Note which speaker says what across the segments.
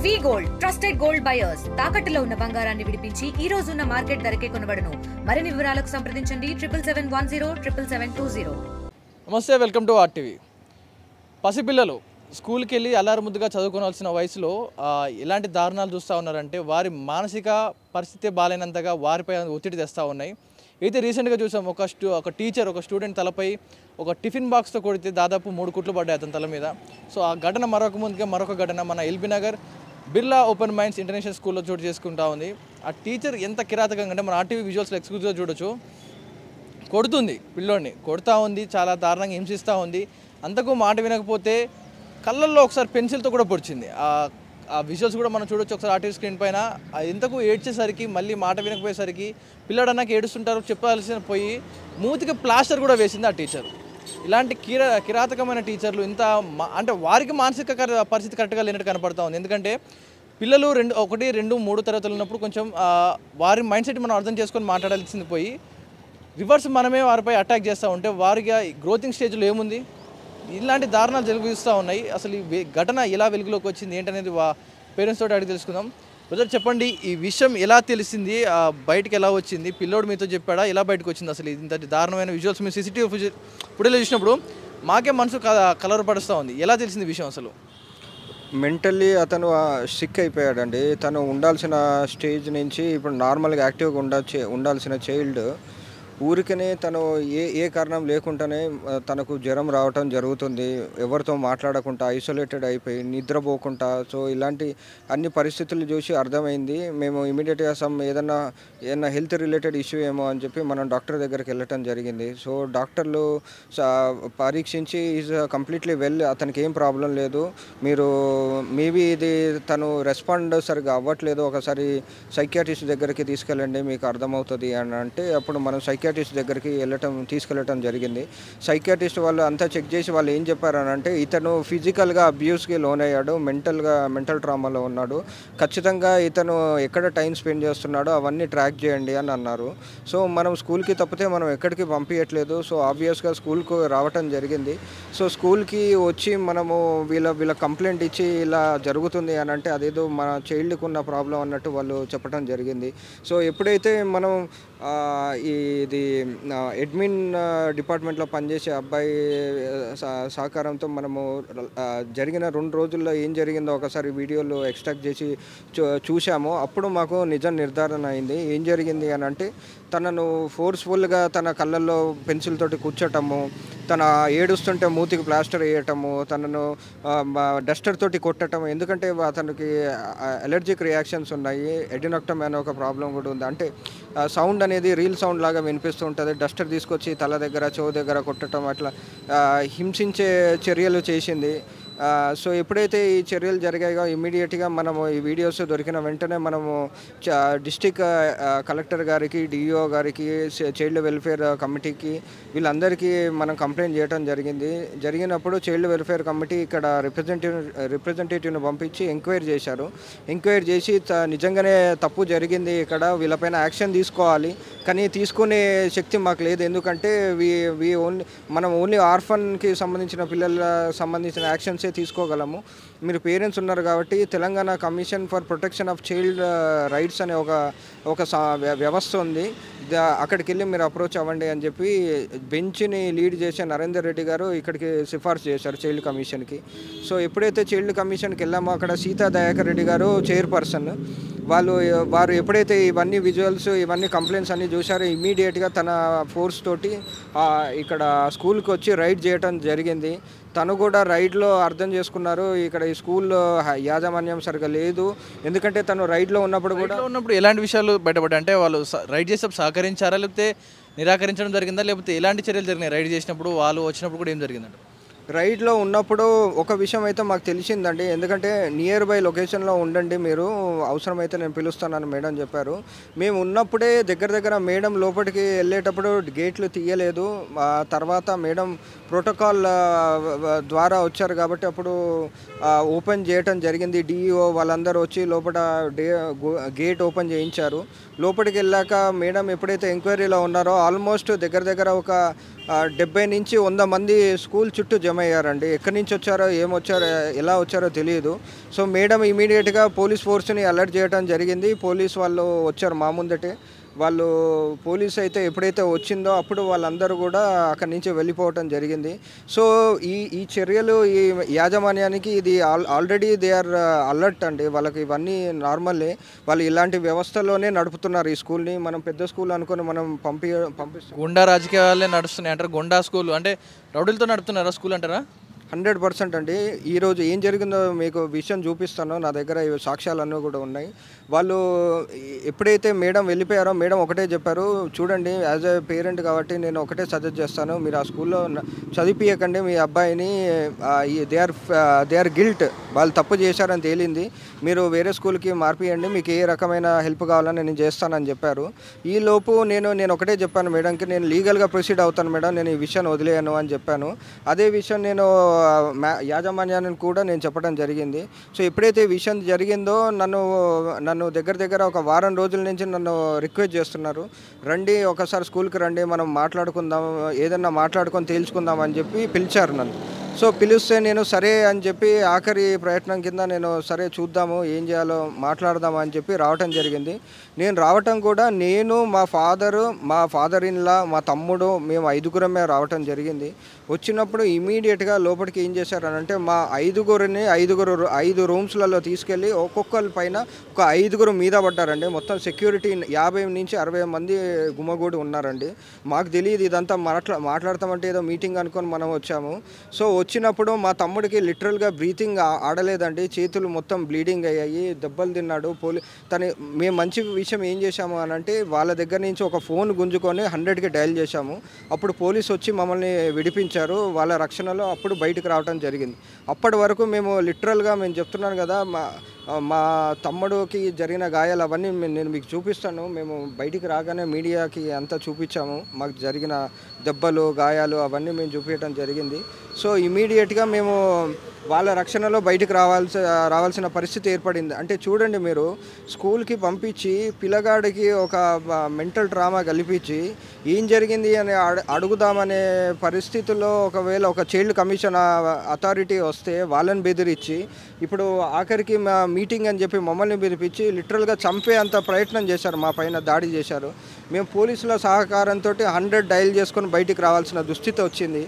Speaker 1: వి gold trusted gold buyers తాకట్టులో ఉన్న బంగారాన్ని విడిపించి ఈ రోజు ఉన్న మార్కెట్ ధరకే కొనబడును. మరిన్ని వివరాలకు సంప్రదించండి 77107720.
Speaker 2: నమస్తే, వెల్కమ్ టు ఆర్టీవీ. పసిపిల్లలు స్కూల్కి వెళ్ళి అల్లారు ముద్దుగా చదువుకోవాల్సిన వయసులో ఎలాంటి దారుణాలు చూస్తూ ఉన్నారంటే వారి మానసిక పరిస్థితి బాగాలేనంతగా వారిపై ఒత్తిడి తెస్తూ ఉన్నాయి. అయితే రీసెంట్గా చూసాం, ఒక టీచర్ ఒక స్టూడెంట్ తలపై ఒక టిఫిన్ బాక్స్తో కొడితే దాదాపు 3 కుట్లు పడ్డాయి అతని తల మీద. సో ఆ ఘటన మరొక ఘటన మన LB Nagar Birla open minds international స్కూల్లో చోటు చేసుకుంటా ఉంది. ఆ టీచర్ ఎంత కిరాతకంగా అంటే మన ఆర్టీవీ విజువల్స్లో ఎక్స్క్లూజివ్గా చూడొచ్చు. కొడుతుంది, పిల్లోడిని కొడుతూ ఉంది, చాలా దారుణంగా హింసిస్తూ ఉంది. అంతకు మాట వినకపోతే కళ్ళల్లో ఒకసారి పెన్సిల్తో కూడా పొడిచింది. ఆ విజువల్స్ కూడా మనం చూడొచ్చు ఒకసారి ఆర్టీవీ స్క్రీన్ పైన. ఎంతకు ఏడ్చేసరికి మళ్ళీ మాట వినకపోయేసరికి పిల్లడన్నాక ఏడుస్తుంటారు చెప్పాల్సిన పోయి మూతికి ప్లాస్టర్ కూడా వేసింది ఆ టీచర్. ఇలాంటి కిరాతకమైన టీచర్లు ఇంత అంటే వారికి మానసిక పరిస్థితి కరెక్ట్గా లేనట్టు కనపడతా ఉంది. ఎందుకంటే పిల్లలు 1, 2, 3 తరగతులు ఉన్నప్పుడు కొంచెం వారి మైండ్ సెట్ మనం అర్థం చేసుకొని మాట్లాడాల్సింది పోయి రివర్స్ మనమే వారిపై అటాక్ చేస్తూ ఉంటే వారికి గ్రోతింగ్ స్టేజ్లో ఏముంది, ఇలాంటి దారుణాలు జరుగుతూ ఉన్నాయి. అసలు ఈ ఘటన ఎలా వెలుగులోకి వచ్చింది ఏంటనేది పేరెంట్స్ తోటి అడిగి తెలుసుకుందాం. బ్రదర్ చెప్పండి, ఈ విషయం ఎలా తెలిసింది, బయటకు ఎలా వచ్చింది, పిల్లోడు మీతో చెప్పాడా, ఎలా బయటకు వచ్చింది? అసలు ఇంత దారుణమైన విజువల్స్ మీరు సీసీటీవీ ఫుటేజ్ చూసినప్పుడు మాకే మనసు కలవరపడుస్తూ ఉంది. ఎలా తెలిసింది విషయం అసలు?
Speaker 3: మెంటల్లీ అతను సిక్ అయిపోయాడండి. తను ఉండాల్సిన స్టేజ్ నుంచి ఇప్పుడు నార్మల్గా యాక్టివ్గా ఉండాల్సిన చైల్డ్ ఊరికనే తను ఏ కారణం లేకుండానే తనకు జ్వరం రావటం జరుగుతుంది. ఎవరితో మాట్లాడకుండా ఐసోలేటెడ్ అయిపోయి నిద్రపోకుండా. సో ఇలాంటి అన్ని పరిస్థితులు చూసి అర్థమైంది. మేము ఇమీడియట్గా ఏదన్నా హెల్త్ రిలేటెడ్ ఇష్యూ ఏమో అని చెప్పి మనం డాక్టర్ దగ్గరికి వెళ్ళటం జరిగింది. సో డాక్టర్లు పరీక్షించి ఈజ్ కంప్లీట్లీ వెల్, అతనికి ఏం ప్రాబ్లం లేదు, మీరు మేబీ ఇది తను రెస్పాండ్ సరిగా అవ్వట్లేదు, ఒకసారి సైకియాట్రిస్ట్ దగ్గరికి తీసుకెళ్ళండి మీకు అర్థమవుతుంది అని అంటే అప్పుడు మనం సైకియాట్రిస్ట్ దగ్గరికి తీసుకెళ్ళటం జరిగింది. సైకియాట్రిస్ట్ వాళ్ళు అంతా చెక్ చేసి వాళ్ళు ఏం చెప్పారని అంటే ఇతను ఫిజికల్గా అబ్యూస్కి లోనయ్యాడు, మెంటల్ ట్రామాలో ఉన్నాడు, ఖచ్చితంగా ఇతను ఎక్కడ టైం స్పెండ్ చేస్తున్నాడో అవన్నీ ట్రాక్ చేయండి అని అన్నారు. సో మనం స్కూల్కి తప్పితే మనం ఎక్కడికి పంపించట్లేదు. సో ఆబ్వియస్గా స్కూల్కు రావటం జరిగింది. సో స్కూల్కి వచ్చి మనము వీళ్ళ కంప్లైంట్ ఇచ్చి ఇలా జరుగుతుంది అని అంటే అదేదో మన చైల్డ్కి ఉన్న ప్రాబ్లం అన్నట్టు వాళ్ళు చెప్పడం జరిగింది. సో ఎప్పుడైతే మనం ఇది అడ్మిన్ డిపార్ట్మెంట్లో పనిచేసే అబ్బాయి సహకారంతో మనము జరిగిన 2 రోజుల్లో ఏం జరిగిందో ఒకసారి వీడియోలో ఎక్స్ట్రాక్ట్ చేసి చూసాము. అప్పుడు మాకు నిజం నిర్ధారణ అయింది. ఏం జరిగింది అని అంటే తనను ఫోర్స్ఫుల్గా తన కళ్ళల్లో పెన్సిల్ తోటి కూర్చోటము, తన ఏడుస్తుంటే మూతికి ప్లాస్టర్ వేయటము, తనను డస్టర్ తోటి కొట్టటము. ఎందుకంటే అతనికి అలర్జిక్ రియాక్షన్స్ ఉన్నాయి, ఎడినోక్టమ్ అనే ఒక ప్రాబ్లం కూడా ఉంది. అంటే సౌండ్ అనేది రీల్ సౌండ్ లాగా వినిపిస్తూ ఉంటుంది. డస్టర్ తీసుకొచ్చి తల దగ్గర చెవు దగ్గర కొట్టడం అట్లా హింసించే చర్యలు చేసింది. సో ఎప్పుడైతే ఈ చర్యలు జరిగాయో ఇమ్మీడియట్గా మనము ఈ వీడియోస్ దొరికిన వెంటనే మనము డిస్టిక్ కలెక్టర్ గారికి, డిఈఓ గారికి, చైల్డ్ వెల్ఫేర్ కమిటీకి వీళ్ళందరికీ మనం కంప్లైంట్ చేయడం జరిగినప్పుడు చైల్డ్ వెల్ఫేర్ కమిటీ ఇక్కడ రిప్రజెంటేటివ్ని పంపించి ఎంక్వైరీ చేశారు. ఎంక్వైరీ చేసి నిజంగానే తప్పు జరిగింది, ఇక్కడ వీళ్ళపైన యాక్షన్ తీసుకోవాలి, కానీ తీసుకునే శక్తి మాకు లేదు. ఎందుకంటే మనం ఓన్లీ ఆర్ఫన్కి సంబంధించిన సంబంధించిన యాక్షన్సే తీసుకోగలము. మీరు పేరెంట్స్ ఉన్నారు కాబట్టి Telangana commission for protection of child rights అనే ఒక వ్యవస్థ ఉంది, అక్కడికి వెళ్ళి మీరు అప్రోచ్ అవ్వండి అని చెప్పి బెంచ్ని లీడ్ చేసే నరేందర్ రెడ్డి గారు ఇక్కడికి సిఫార్సు చేశారు చైల్డ్ కమిషన్కి. సో ఎప్పుడైతే చైల్డ్ కమిషన్కి వెళ్ళామో అక్కడ సీతా దయాకర్ రెడ్డి గారు చైర్పర్సన్, వారు ఎప్పుడైతే ఇవన్నీ విజువల్స్ ఇవన్నీ కంప్లైంట్స్ అన్నీ చూశారో ఇమ్మీడియట్గా తన ఫోర్స్ తోటి ఇక్కడ స్కూల్కి వచ్చి రైడ్ చేయడం జరిగింది. తను కూడా రైడ్లో అర్థం చేసుకున్నారు ఇక్కడ ఈ స్కూల్లో యాజమాన్యం సరిగా లేదు. ఎందుకంటే తను రైడ్లో ఉన్నప్పుడు
Speaker 2: ఎలాంటి విషయాలు బయటపడ్డాయి అంటే వాళ్ళు రైడ్ చేసేటప్పుడు సహకరించారా, లేకపోతే నిరాకరించడం జరిగిందా, లేకపోతే ఎలాంటి చర్యలు జరిగినాయి? రైడ్ చేసినప్పుడు వాళ్ళు వచ్చినప్పుడు కూడా ఏం జరిగిందంట?
Speaker 3: రైడ్లో ఉన్నప్పుడు ఒక విషయం అయితే మాకు తెలిసిందండి. ఎందుకంటే నియర్ బై లొకేషన్లో ఉండండి, మీరు అవసరమైతే నేను పిలుస్తానని మేడం చెప్పారు. మేము ఉన్నప్పుడే దగ్గర మేడం లోపలికి వెళ్ళేటప్పుడు గేట్లు తీయలేదు. తర్వాత మేడం ప్రోటోకాల్ ద్వారా వచ్చారు కాబట్టి అప్పుడు ఓపెన్ చేయటం జరిగింది. డిఈఓ వాళ్ళందరూ వచ్చి లోపల గేట్ ఓపెన్ చేయించారు. లోపలికి వెళ్ళాక మేడం ఎప్పుడైతే ఎంక్వైరీలో ఉన్నారో ఆల్మోస్ట్ దగ్గర ఒక 70 నుంచి 100 మంది స్కూల్ చుట్టూ జమ అయ్యారండి. ఎక్కడి నుంచి వచ్చారో ఏమొచ్చారో ఎలా వచ్చారో తెలియదు. సో మేడం ఇమీడియట్గా పోలీస్ ఫోర్స్ని అలర్ట్ చేయడం జరిగింది. పోలీస్ వాళ్ళు వచ్చారు మా ముందటే. వాళ్ళు పోలీస్ అయితే ఎప్పుడైతే వచ్చిందో అప్పుడు వాళ్ళందరూ కూడా అక్కడి నుంచి వెళ్ళిపోవటం జరిగింది. సో ఈ చర్యలు ఈ యాజమాన్యానికి ఇది ఆల్రెడీ దే ఆర్ అలర్ట్ అండి. వాళ్ళకి ఇవన్నీ నార్మల్లే. వాళ్ళు ఇలాంటి వ్యవస్థలోనే నడుపుతున్నారు ఈ స్కూల్ని. మనం పెద్ద స్కూల్ అనుకొని మనం పంపిస్తాం.
Speaker 2: గుండా రాజకీయాలే నడుస్తున్నాయి అంటారు. గుండా స్కూల్ అంటే రౌడీలతో నడుపుతున్నారా స్కూల్ అంటారా?
Speaker 3: 100% అండి. ఈరోజు ఏం జరిగిందో మీకు విషయం చూపిస్తాను. నా దగ్గర సాక్ష్యాలన్నీ కూడా ఉన్నాయి. వాళ్ళు ఎప్పుడైతే మేడం వెళ్ళిపోయారో మేడం ఒకటే చెప్పారు, చూడండి యాజ్ ఏ పేరెంట్ కాబట్టి నేను ఒకటే సజెస్ట్ చేస్తాను, మీరు ఆ స్కూల్లో చదివించకండి మీ అబ్బాయిని. దే ఆర్ గిల్ట్, వాళ్ళు తప్పు చేశారని తేలింది. మీరు వేరే స్కూల్కి మార్పియండి, మీకు ఏ రకమైన హెల్ప్ కావాలని నేను చేస్తానని చెప్పారు. ఈలోపు నేను ఒకటే చెప్పాను మేడంకి, నేను లీగల్గా ప్రొసీడ్ అవుతాను మేడం, నేను ఈ విషయాన్ని వదిలేయను అని చెప్పాను. అదే విషయం నేను యాజమాన్యాన్ని కూడా నేను చెప్పడం జరిగింది. సో ఎప్పుడైతే ఈ విషయం జరిగిందో నన్ను దగ్గర ఒక వారం రోజుల నుంచి నన్ను రిక్వెస్ట్ చేస్తున్నారు, రండి ఒకసారి స్కూల్కి రండి, మనం మాట్లాడుకుందాం, ఏదన్నా మాట్లాడుకొని తేల్చుకుందాం అని చెప్పి పిలిచారు నన్ను. సో పిలిస్తే నేను సరే అని చెప్పి ఆఖరి ప్రయత్నం కింద నేను సరే చూద్దాము ఏం చేయాలో మాట్లాడదాము అని చెప్పి రావటం జరిగింది. నేను రావటం కూడా నేను మా ఫాదర్ ఇన్లా మా తమ్ముడు మేము 5గురమే రావటం జరిగింది. వచ్చినప్పుడు ఇమీడియట్గా లోపలికి ఏం చేశారనంటే మా 5 రూమ్స్లలో తీసుకెళ్ళి ఒక్కొక్కరి పైన ఒక 5 మీద పడ్డారండి. మొత్తం సెక్యూరిటీ 50 నుంచి 60 మంది గుమ్మగూడి ఉన్నారండి. మాకు తెలియదు ఇదంతా మాట్లాడతామంటే ఏదో మీటింగ్ అనుకొని మనం వచ్చాము. సో వచ్చినప్పుడు మా తమ్ముడికి లిటరల్గా బ్రీతింగ్ ఆడలేదండి, చేతులు మొత్తం బ్లీడింగ్ అయ్యాయి, దెబ్బలు తిన్నాడు. మేము మంచి విషయం ఏం చేశాము అని అంటే వాళ్ళ దగ్గర నుంచి ఒక ఫోన్ గుంజుకొని 100కి డయల్ చేశాము. అప్పుడు పోలీసు వచ్చి మమ్మల్ని విడిపించారు. వాళ్ళ రక్షణలో అప్పుడు బయటకు రావడం జరిగింది. అప్పటి వరకు మేము లిటరల్గా మేము చెప్తున్నాను కదా, మా తమ్ముడికి జరిగిన గాయాలు అవన్నీ నేను మీకు చూపిస్తాను. మేము బయటికి రాగానే మీడియాకి అంతా చూపించాము, మాకు జరిగిన దెబ్బలు గాయాలు అవన్నీ మేము చూపించడం జరిగింది. సో ఇమీడియట్గా మేము వాళ్ళ రక్షణలో బయటకు రావాల్సిన పరిస్థితి ఏర్పడింది. అంటే చూడండి, మీరు స్కూల్కి పంపించి పిల్లగాడికి ఒక మెంటల్ ట్రామా కల్పించి ఏం జరిగింది అని అడుగుదామనే పరిస్థితుల్లో ఒకవేళ ఒక చైల్డ్ కమిషన్ అథారిటీ వస్తే వాళ్ళని బెదిరించి ఇప్పుడు ఆఖరికి మా మీటింగ్ అని చెప్పి మమ్మల్ని పిలిపించి లిటరల్గా చంపే అంత ప్రయత్నం చేశారు, మా పైన దాడి చేశారు. మేము పోలీసుల సహకారంతో 100 డయల్ చేసుకొని బయటికి రావాల్సిన దుస్థితి వచ్చింది.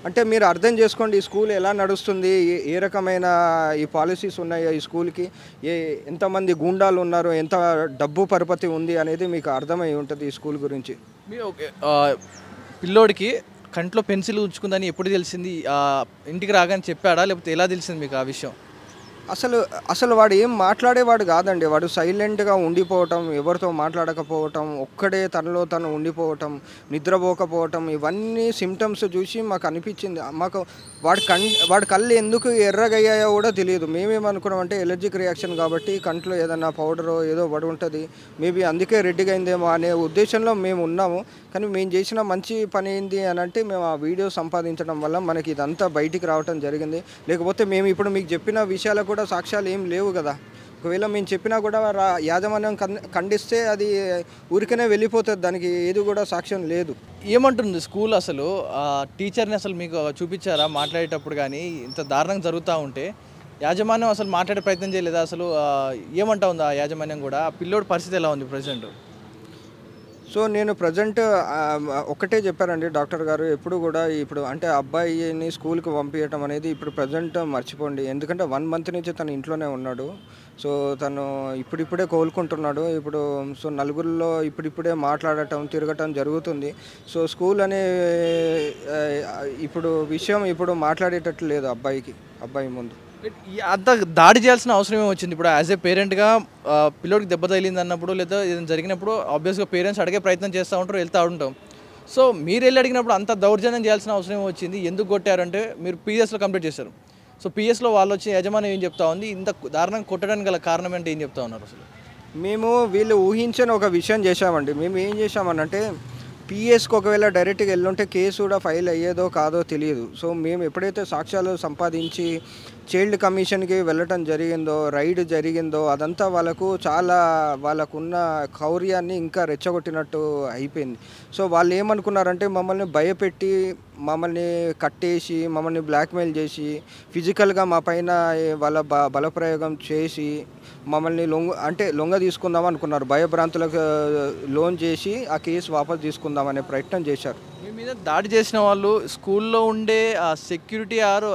Speaker 3: అంటే మీరు అర్థం చేసుకోండి ఈ స్కూల్ ఎలా నడుస్తుంది, ఏ రకమైన ఈ పాలసీస్ ఉన్నాయో ఈ స్కూల్కి, ఎంతమంది గూండాలు ఉన్నారు, ఎంత డబ్బు పరపతి ఉంది అనేది మీకు అర్థమై ఉంటుంది ఈ స్కూల్ గురించి.
Speaker 2: పిల్లోడికి కంట్లో పెన్సిల్ ఉంచుకుందని ఎప్పుడు తెలిసింది? ఇంటికి రాగానే చెప్పాడా, లేకపోతే ఎలా తెలిసింది మీకు ఆ విషయం?
Speaker 3: అసలు వాడు ఏం మాట్లాడేవాడు కాదండి. వాడు సైలెంట్గా ఉండిపోవటం, ఎవరితో మాట్లాడకపోవటం, ఒక్కడే తనలో తను ఉండిపోవటం, నిద్రపోకపోవటం, ఇవన్నీ సిమ్టమ్స్ చూసి మాకు అనిపించింది. మాకు వాడి కళ్ళు ఎందుకు ఎర్రగయ్యాయో కూడా తెలియదు. మేమేమనుకున్నామంటే ఎలర్జిక్ రియాక్షన్ కాబట్టి కంట్లో ఏదన్నా పౌడరో ఏదో పడి ఉంటుంది, మేబీ అందుకే రెడ్డిగా అయిందేమో అనే ఉద్దేశంలో మేము ఉన్నాము. కానీ మేము చేసిన మంచి పని ఏంటి అని అంటే మేము ఆ వీడియో సంపాదించడం వల్ల మనకి ఇదంతా బయటికి రావటం జరిగింది. లేకపోతే మేము ఇప్పుడు మీకు చెప్పిన విషయాలకు కూడా సాక్ష్యాలు ఏం లేవు కదా. ఒకవేళ మేము చెప్పినా కూడా యాజమాన్యం ఖండిస్తే అది ఊరికనే వెళ్ళిపోతుంది, దానికి ఏది కూడా సాక్ష్యం లేదు.
Speaker 2: ఏమంటుంది స్కూల్? అసలు టీచర్ని అసలు మీకు చూపించారా మాట్లాడేటప్పుడు? కానీ ఇంత దారుణంగా జరుగుతూ ఉంటే యాజమాన్యం అసలు మాట్లాడే ప్రయత్నం చేయలేదా? అసలు ఏమంటా ఉంది ఆ యాజమాన్యం కూడా? పిల్లోడి పరిస్థితి ఎలా ఉంది ప్రజెంట్?
Speaker 3: సో నేను ప్రజెంట్ ఒకటే చెప్పారండి డాక్టర్ గారు, ఎప్పుడు కూడా ఇప్పుడు అంటే అబ్బాయిని స్కూల్కి పంపించడం అనేది ఇప్పుడు ప్రజెంట్ మర్చిపోండి. ఎందుకంటే 1 మంత్ నుంచి తను ఇంట్లోనే ఉన్నాడు. సో తను ఇప్పుడిప్పుడే కోలుకుంటున్నాడు. సో నలుగురిలో ఇప్పుడిప్పుడే మాట్లాడటం తిరగటం జరుగుతుంది. సో స్కూల్ అనే విషయం మాట్లాడేటట్లు లేదు అబ్బాయి ముందు.
Speaker 2: అంత దాడి చేయాల్సిన అవసరం ఏమొచ్చింది? ఇప్పుడు యాజ్ ఏ పేరెంట్గా పిల్లోడికి దెబ్బ తగిలింది అన్నప్పుడు లేదా ఏదైనా జరిగినప్పుడు ఆబ్వియస్గా పేరెంట్స్ అడిగే ప్రయత్నం చేస్తూ ఉంటారు, వెళ్తూ ఉంటాం. సో మీరు వెళ్ళి అడిగినప్పుడు అంత దౌర్జన్యం చేయాల్సిన అవసరం ఏమొచ్చింది? ఎందుకు కొట్టారంటే మీరు పిఎస్లో కంప్లీట్ చేశారు. సో పిఎస్లో వాళ్ళు వచ్చి యజమాని ఏం చెప్తా ఉంది, ఇంత దారుణంగా కొట్టడానికి గల కారణం అంటే ఏం చెప్తా ఉన్నారు? అసలు
Speaker 3: వీళ్ళు ఊహించని ఒక విషయం చేశామండి. మేము ఏం చేశామనంటే పిఎస్కి ఒకవేళ డైరెక్ట్గా వెళ్ళుంటే కేసు కూడా ఫైల్ అయ్యేదో కాదో తెలియదు. సో మేము ఎప్పుడైతే సాక్ష్యాలు సంపాదించి చైల్డ్ కమిషన్కి వెళ్ళటం జరిగిందో, రైడ్ జరిగిందో అదంతా వాళ్ళకు చాలా వాళ్ళకున్న కౌర్యాన్ని ఇంకా రెచ్చగొట్టినట్టు అయిపోయింది. సో వాళ్ళు ఏమనుకున్నారంటే మమ్మల్ని భయపెట్టి, మమ్మల్ని కట్టేసి, మమ్మల్ని బ్లాక్మెయిల్ చేసి, ఫిజికల్గా మా పైన వాళ్ళ బలప్రయోగం చేసి మమ్మల్ని లొంగ తీసుకుందాం అనుకున్నారు. భయభ్రాంతులకు లోన్ చేసి ఆ కేసు వాపస్ తీసుకుందామనే ప్రయత్నం చేశారు.
Speaker 2: మీ మీద దాడి చేసిన వాళ్ళు స్కూల్లో ఉండే సెక్యూరిటీ ఆర్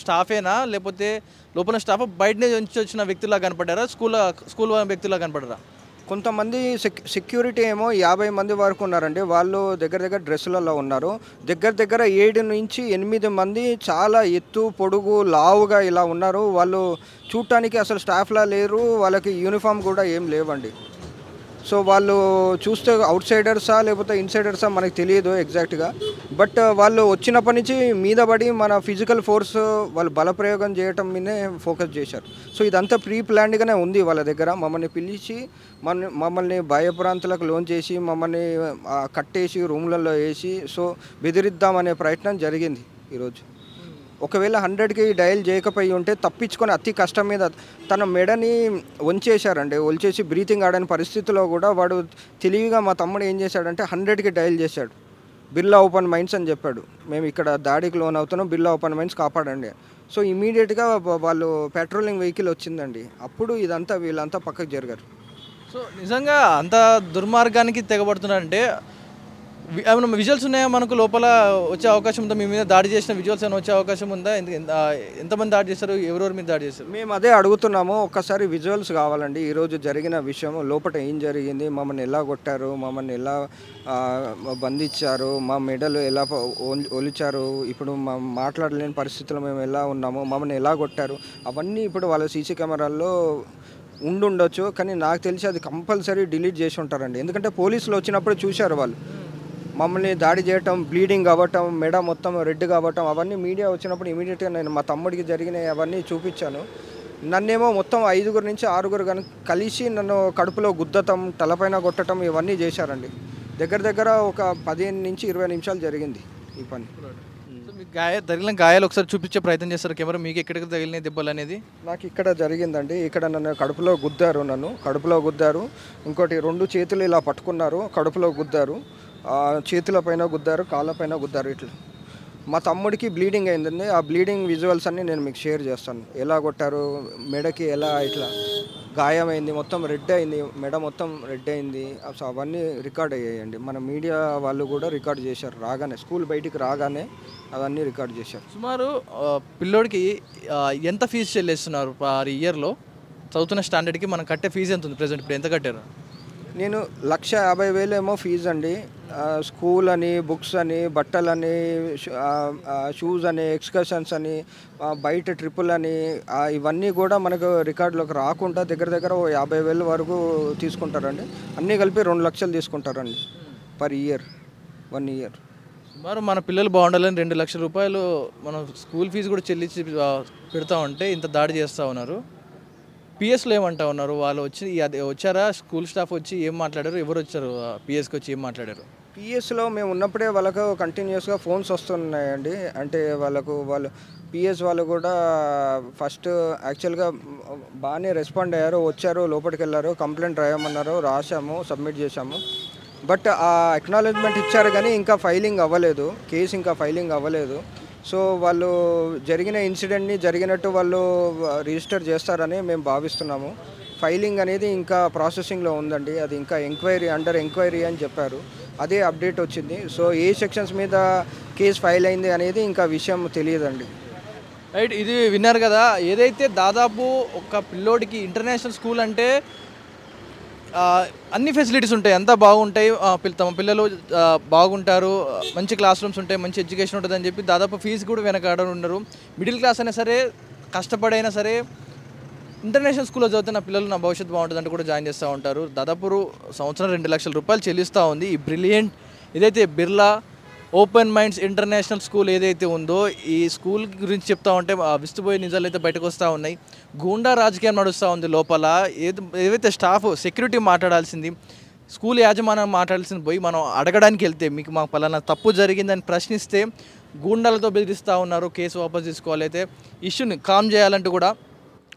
Speaker 2: స్టాఫేనా, లేకపోతే లోపల స్టాఫ్ బయట నుంచి వచ్చిన వ్యక్తులా కనపడ్డారా, స్కూల్ వ్యక్తులా కనపడ్డారా?
Speaker 3: కొంతమంది సెక్యూరిటీ ఏమో 50 మంది వరకు ఉన్నారండి. వాళ్ళు దగ్గర డ్రెస్సులలో ఉన్నారు. దగ్గర 7 నుంచి 8 మంది చాలా ఎత్తు పొడుగు లావుగా ఇలా ఉన్నారు. వాళ్ళు చూడటానికి అసలు స్టాఫ్లా లేరు. వాళ్ళకి యూనిఫామ్ కూడా ఏం లేవండి. సో వాళ్ళు చూస్తే అవుట్ సైడర్సా లేకపోతే ఇన్సైడర్సా మనకు తెలియదు ఎగ్జాక్ట్గా. బట్ వాళ్ళు వచ్చినప్పటి నుంచి మీద పడి మన ఫిజికల్ ఫోర్స్ వాళ్ళు బలప్రయోగం చేయటం మీదే ఫోకస్ చేశారు. సో ఇదంతా ప్రీ ప్లాన్డ్గానే ఉంది వాళ్ళ దగ్గర. మమ్మల్ని పిలిచి మమ్మల్ని భయభ్రాంతులకు లోన్ చేసి, మమ్మల్ని కట్టేసి రూమ్లలో వేసి సో బెదిరిద్దామనే ప్రయత్నం జరిగింది ఈరోజు. ఒకవేళ 100కి డయల్ చేయకపోయి ఉంటే తప్పించుకొని అతి కష్టం మీద తన మెడని వంచేశారండి. వంచేసి బ్రీతింగ్ ఆడని పరిస్థితిలో కూడా వాడు తెలివిగా మా తమ్ముడు ఏం చేశాడంటే 100కి డయల్ చేశాడు. బిర్లా ఓపెన్ మైన్స్ అని చెప్పాడు, మేము ఇక్కడ దాడికి లోన్ అవుతున్నాం, బిర్లా ఓపెన్ మైన్స్ కాపాడండి. సో ఇమీడియట్గా వాళ్ళు పెట్రోలింగ్ వెహికల్ వచ్చిందండి. అప్పుడు ఇదంతా వీళ్ళంతా పక్కకు జరిగారు.
Speaker 2: సో నిజంగా అంత దుర్మార్గానికి తెగబడుతున్నారంటే ఏమైనా విజువల్స్ ఉన్నాయా మనకు? లోపల వచ్చే అవకాశం ఉందా? మీ మీద దాడి చేసిన విజువల్స్ ఏమైనా వచ్చే అవకాశం ఉందా? ఎంతమంది దాడి చేశారు, ఎవరెవరి మీద దాడి చేశారు?
Speaker 3: మేము అదే అడుగుతున్నాము. ఒక్కసారి విజువల్స్ కావాలండి. ఈరోజు జరిగిన విషయం లోపల ఏం జరిగింది, మమ్మల్ని ఎలా కొట్టారు, మమ్మల్ని ఎలా బంధించారు, మా మెడలు ఎలా ఒలిచారు, ఇప్పుడు మాట్లాడలేని పరిస్థితుల్లో మేము ఎలా ఉన్నాము, మమ్మల్ని ఎలా కొట్టారు, అవన్నీ ఇప్పుడు వాళ్ళ సీసీ కెమెరాల్లో ఉండొచ్చు. కానీ నాకు తెలిసి అది కంపల్సరీ డిలీట్ చేసి ఉంటారండి. ఎందుకంటే పోలీసులు వచ్చినప్పుడు చూశారు వాళ్ళు మమ్మల్ని దాడి చేయటం, బ్లీడింగ్ అవ్వటం, మెడ మొత్తం రెడ్ కావటం, అవన్నీ మీడియా వచ్చినప్పుడు ఇమీడియట్గా నేను మా తమ్ముడికి జరిగినాయి అవన్నీ చూపించాను. నన్నేమో మొత్తం 5 నుంచి 6 కలిసి నన్ను కడుపులో గుద్దటం, తలపైన కొట్టడం ఇవన్నీ చేశారండి. దగ్గర ఒక 15 నుంచి 20 నిమిషాలు జరిగింది ఈ పని.
Speaker 2: మీకు తగిలిన గాయాలు ఒకసారి చూపించే ప్రయత్నం చేస్తారు కెమెరా. మీకు ఎక్కడికి తగిలిన దెబ్బలు అనేది?
Speaker 3: నాకు ఇక్కడ జరిగిందండి. ఇక్కడ నన్ను కడుపులో గుద్దారు. ఇంకోటి 2 చేతులు ఇలా పట్టుకున్నారు, కడుపులో గుద్దారు, చేతుల పైన గుద్దారు, కాళ్ళపైన గుద్దారు. ఇట్లా మా తమ్ముడికి బ్లీడింగ్ అయిందండి. ఆ బ్లీడింగ్ విజువల్స్ అన్నీ నేను మీకు షేర్ చేస్తాను. ఎలా కొట్టారు, మెడకి ఎలా ఇట్లా గాయమైంది, మొత్తం రెడ్ అయింది, మెడ మొత్తం రెడ్ అయింది. సో అవన్నీ రికార్డ్ అయ్యాయండి. మన మీడియా వాళ్ళు కూడా రికార్డ్ చేశారు. రాగానే స్కూల్ బయటికి రాగానే అవన్నీ రికార్డ్ చేశారు.
Speaker 2: సుమారు పిల్లోడికి ఎంత ఫీజు చెల్లిస్తున్నారు పర్ ఇయర్లో? చదువుతున్న స్టాండర్డ్కి మనం కట్టే ఫీజు ఎంత ఉంది ప్రెసెంట్? ఇప్పుడు ఎంత కట్టారు?
Speaker 3: నేను 1,50,000 ఏమో ఫీజు అండి. స్కూల్ అని, బుక్స్ అని, బట్టలని, షూస్ అని, ఎక్స్కర్షన్స్ అని, బయట ట్రిప్పులు అని, ఇవన్నీ కూడా మనకు రికార్డులోకి రాకుండా దగ్గర ఓ 50,000 వరకు తీసుకుంటారండి. అన్నీ కలిపి 2 లక్షలు తీసుకుంటారండి పర్ ఇయర్, 1 ఇయర్.
Speaker 2: సుమారు మన పిల్లలు బాగుండాలని 2 లక్షల రూపాయలు మనం స్కూల్ ఫీజు కూడా చెల్లించి పెడతా ఉంటే ఇంత దాడి చేస్తూ ఉన్నారు. పిఎస్లో ఏమంటా ఉన్నారు? వాళ్ళు వచ్చారా? స్కూల్ స్టాఫ్ వచ్చి ఏం మాట్లాడారు? ఎవరు వచ్చారు పిఎస్కి వచ్చి ఏం మాట్లాడారు?
Speaker 3: పిఎస్లో మేము ఉన్నప్పుడే వాళ్ళకు కంటిన్యూస్గా ఫోన్స్ వస్తున్నాయండి. అంటే వాళ్ళు పిఎస్ వాళ్ళు కూడా ఫస్ట్ యాక్చువల్గా బాగానే రెస్పాండ్ అయ్యారు, వచ్చారు, లోపలికి వెళ్ళారు, కంప్లైంట్ రాయమన్నారు, రాసాము, సబ్మిట్ చేశాము. బట్ ఆ అక్నాలెడ్జ్మెంట్ ఇచ్చారు కానీ ఇంకా ఫైలింగ్ అవ్వలేదు, కేసు ఇంకా ఫైలింగ్ అవ్వలేదు. సో వాళ్ళు జరిగిన ఇన్సిడెంట్ని జరిగినట్టు వాళ్ళు రిజిస్టర్ చేస్తారని మేము భావిస్తున్నాము. ఫైలింగ్ అనేది ఇంకా ప్రాసెసింగ్లో ఉందండి. అది ఇంకా అండర్ ఎంక్వైరీ అని చెప్పారు. అదే అప్డేట్ వచ్చింది. సో ఏ సెక్షన్స్ మీద కేసు ఫైల్ అయింది అనేది ఇంకా విషయం తెలియదండి.
Speaker 2: రైట్, ఇది విన్నారు కదా. ఏదైతే దాదాపు ఒక పిల్లోడికి ఇంటర్నేషనల్ స్కూల్ అంటే అన్ని ఫెసిలిటీస్ ఉంటాయి, అంతా బాగుంటాయి, తమ పిల్లలు బాగుంటారు, మంచి క్లాస్ రూమ్స్ ఉంటాయి, మంచి ఎడ్యుకేషన్ ఉంటుంది అని చెప్పి దాదాపు ఫీజు కూడా వెనకాడ ఉండరు. మిడిల్ క్లాస్ అయినా సరే, కష్టపడైనా సరే ఇంటర్నేషనల్ స్కూల్లో చదివితే నా పిల్లలు నా భవిష్యత్తు బాగుంటుంది అంటే కూడా జాయిన్ చేస్తూ ఉంటారు. దాదాపు సంవత్సరం 2 లక్షల రూపాయలు చెల్లిస్తూ ఉంది ఈ బ్రిలియంట్ ఏదైతే Birla open minds international school ఏదైతే ఉందో. ఈ స్కూల్ గురించి చెప్తా ఉంటే విస్తుపోయే నిజాలు అయితే బయటకు వస్తూ ఉన్నాయి. గూండా రాజకీయం నడుస్తూ ఉంది లోపల. ఏదైతే స్టాఫ్ సెక్యూరిటీ మాట్లాడాల్సింది, స్కూల్ యాజమాన్యం మాట్లాడాల్సింది పోయి మనం అడగడానికి వెళ్తే, మీకు మాకు పలానా తప్పు జరిగిందని ప్రశ్నిస్తే గూండాలతో బెదిరిస్తూ ఉన్నారు. కేసు వాపస్ తీసుకోవాలి, అయితే ఇష్యూని కామ్ చేయాలంటూ కూడా.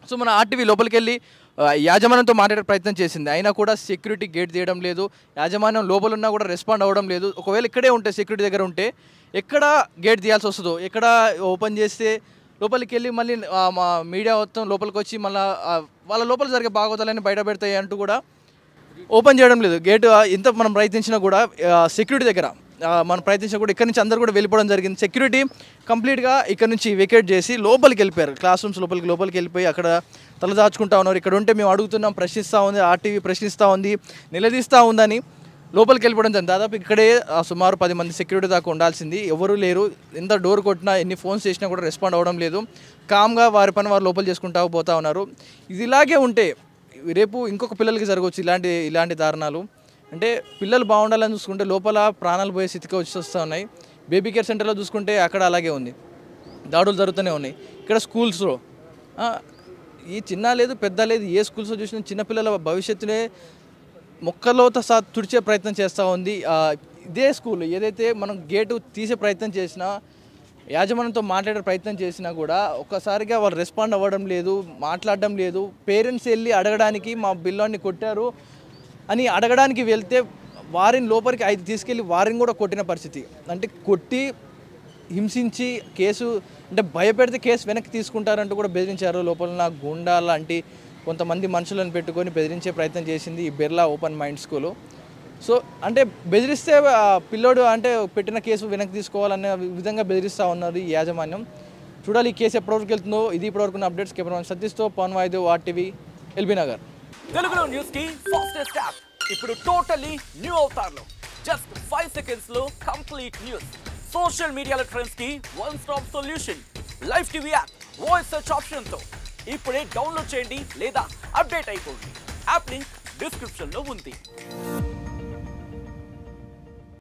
Speaker 2: సో మన ఆర్టీవీ లోపలికి వెళ్ళి యాజమాన్యంతో మాట్లాడే ప్రయత్నం చేసింది, అయినా కూడా సెక్యూరిటీ గేట్ తీయడం లేదు. యాజమాన్యం లోపల ఉన్నా కూడా రెస్పాండ్ అవ్వడం లేదు. ఒకవేళ ఇక్కడే ఉంటే సెక్యూరిటీ దగ్గర ఉంటే ఎక్కడ గేట్ తీయాల్సి వస్తుందో, ఎక్కడ ఓపెన్ చేస్తే లోపలికి వెళ్ళి మళ్ళీ మా మీడియా మొత్తం లోపలికి వచ్చి మళ్ళీ వాళ్ళ లోపల జరిగే బాగోతాలని బయట పెడతాయి అంటూ కూడా ఓపెన్ చేయడం లేదు. గేటు ఎంత మనం ప్రయత్నించినా కూడా సెక్యూరిటీ దగ్గర మనం ప్రయత్నించినా కూడా ఇక్కడ నుంచి అందరూ కూడా వెళ్ళిపోవడం జరిగింది. సెక్యూరిటీ కంప్లీట్గా ఇక్కడ నుంచి వెకేట్ చేసి లోపలికి వెళ్ళిపోయారు. క్లాస్ రూమ్స్ లోపలికి వెళ్ళిపోయి అక్కడ తలదాచుకుంటా ఉన్నారు. ఇక్కడ ఉంటే మేము అడుగుతున్నాం, ప్రశ్నిస్తూ ఉంది, ఆర్టీవీ ప్రశ్నిస్తూ ఉంది, నిలదీస్తూ ఉందని లోపలికి వెళ్ళిపోవడం జరిగింది. దాదాపు ఇక్కడే సుమారు 10 మంది సెక్యూరిటీ దాకా ఉండాల్సింది, ఎవరూ లేరు. ఎంత డోర్ కొట్టినా ఎన్ని ఫోన్స్ చేసినా కూడా రెస్పాండ్ అవ్వడం లేదు. కామ్గా వారి పని వారు లోపల చేసుకుంటూ పోతూ ఉన్నారు. ఇది ఇలాగే ఉంటే రేపు ఇంకొక పిల్లలకి జరగవచ్చు ఇలాంటి దారుణాలు. అంటే పిల్లలు బాగుండాలని చూసుకుంటే లోపల ప్రాణాలు పోయే స్థితికి వస్తూ ఉన్నాయి. బేబీ కేర్ సెంటర్లో చూసుకుంటే అక్కడ అలాగే ఉంది, దాడులు జరుగుతూనే ఉన్నాయి. ఇక్కడ స్కూల్స్లో ఈ చిన్న లేదు పెద్ద లేదు, ఏ స్కూల్స్లో చూసినా చిన్నపిల్లల భవిష్యత్తునే మొక్కలతో తుడిచే ప్రయత్నం చేస్తూ ఉంది. ఇదే స్కూల్ ఏదైతే మనం గేటు తీసే ప్రయత్నం చేసినా, యాజమాన్యంతో మాట్లాడే ప్రయత్నం చేసినా కూడా ఒక్కసారిగా వాళ్ళు రెస్పాండ్ అవ్వడం లేదు, మాట్లాడడం లేదు. పేరెంట్స్ వెళ్ళి అడగడానికి మా పిల్లోడిని కొట్టారు అని అడగడానికి వెళ్తే వారిని లోపలికి తీసుకెళ్ళి వారిని కూడా కొట్టిన పరిస్థితి. అంటే కొట్టి హింసించి కేసు అంటే భయపెడితే కేసు వెనక్కి తీసుకుంటారంటూ కూడా బెదిరించారు. లోపల గుండా లాంటి కొంతమంది మనుషులను పెట్టుకొని బెదిరించే ప్రయత్నం చేసింది ఈ Birla open mind school. So అంటే బెదిరిస్తే పిల్లోడు అంటే పెట్టిన కేసు వెనక్కి తీసుకోవాలనే విధంగా బెదిరిస్తూ ఉన్నారు ఈ యాజమాన్యం. చూడాలి ఈ కేసు ఎప్పటివరకు వెళ్తుందో. ఇది ఇప్పటివరకు అప్డేట్స్ కెమెరామెన్ సతీష్తో పవన్ వాయిద్యు, ఆర్టీవీ, ఎల్బీ నగర్.
Speaker 4: తెలుగులో న్యూస్ కి ఫాస్టెస్ట్ యాప్ ఇప్పుడు టోటలీ న్యూ అవతార్లో జస్ట్ 5 సెకండ్స్ లో కంప్లీట్ న్యూస్. సోషల్ మీడియాలో ట్రెండ్స్ కి one stop solution. Live TV app voice search option తో ఇప్పుడే డౌన్లోడ్ చేయండి లేదా అప్డేట్ అయిపోండి. యాప్ లింక్ డిస్క్రిప్షన్ లో ఉంది.